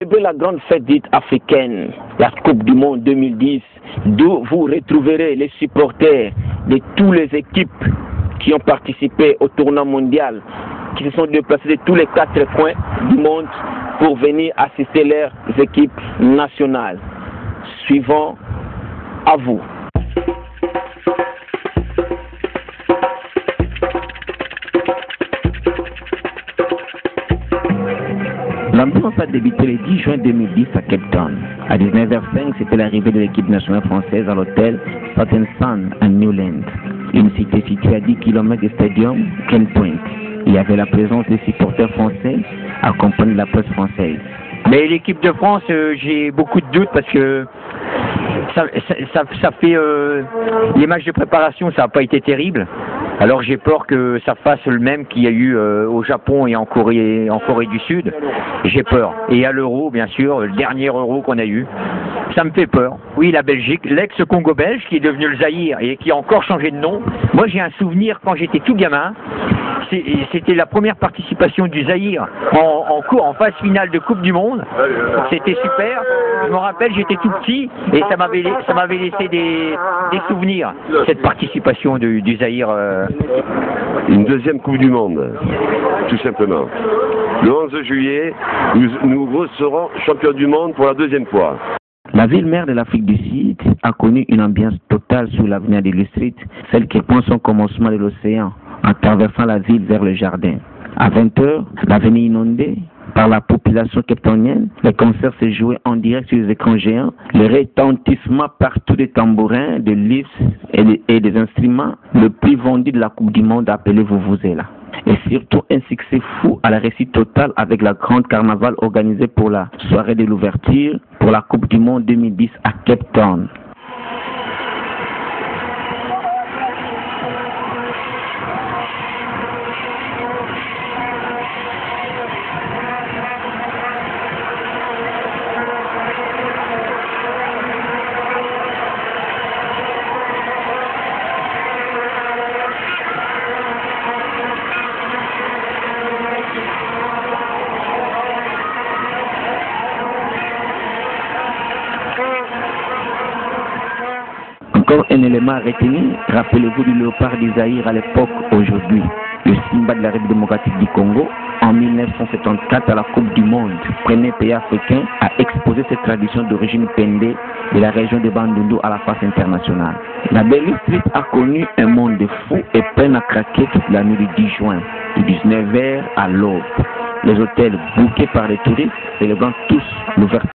La grande fête dite africaine, la Coupe du Monde 2010, d'où vous retrouverez les supporters de toutes les équipes qui ont participé au tournoi mondial, qui se sont déplacés de tous les 4 coins du monde pour venir assister leurs équipes nationales. Suivant à vous. L'ambiance a débuté le 10 juin 2010 à Cape Town. À 19h05, c'était l'arrivée de l'équipe nationale française à l'hôtel Southern Sun à Newland, une cité située à 10 km du stadium Ken Point. Il y avait la présence des supporters français accompagnés de la presse française. Mais l'équipe de France, j'ai beaucoup de doutes parce que ça fait les matchs de préparation, ça n'a pas été terrible. Alors j'ai peur que ça fasse le même qu'il y a eu au Japon et en Corée du Sud. J'ai peur. Et à l'Euro, bien sûr, le dernier Euro qu'on a eu. Ça me fait peur. Oui, la Belgique, l'ex-Congo belge qui est devenu le Zaïre et qui a encore changé de nom. Moi j'ai un souvenir quand j'étais tout gamin. C'était la première participation du Zaïre en phase finale de Coupe du Monde. C'était super. Je me rappelle, j'étais tout petit et ça m'avait laissé des souvenirs, cette participation du Zaïre. Une deuxième Coupe du Monde, tout simplement. Le 11 juillet, nous serons champions du monde pour la deuxième fois. La ville-mère de l'Afrique du Sud a connu une ambiance totale sur l'avenue de Street, celle qui prend son commencement de l'océan, en traversant la ville vers le jardin. À 20h, l'avenue inondée par la population capetonienne, les concerts se jouaient en direct sur les écrans géants, le retentissement partout des tambourins, des livres et des instruments, le plus vendu de la Coupe du Monde appelé Vuvuzela. Et surtout un succès fou à la réussite totale avec la grande carnaval organisée pour la soirée de l'ouverture pour la Coupe du Monde 2010 à Cape Town. Encore un élément à retenir, rappelez-vous du léopard du Zaïre à l'époque, aujourd'hui, le Simba de la République démocratique du Congo, en 1974 à la Coupe du Monde, premier pays africain à exposer cette tradition d'origine pendée de la région de Bandundu à la face internationale. La Belle Street a connu un monde de fous et peine à craquer toute la nuit du 10 juin, du 19h à l'aube. Les hôtels bouqués par les touristes célébrant tous l'ouverture.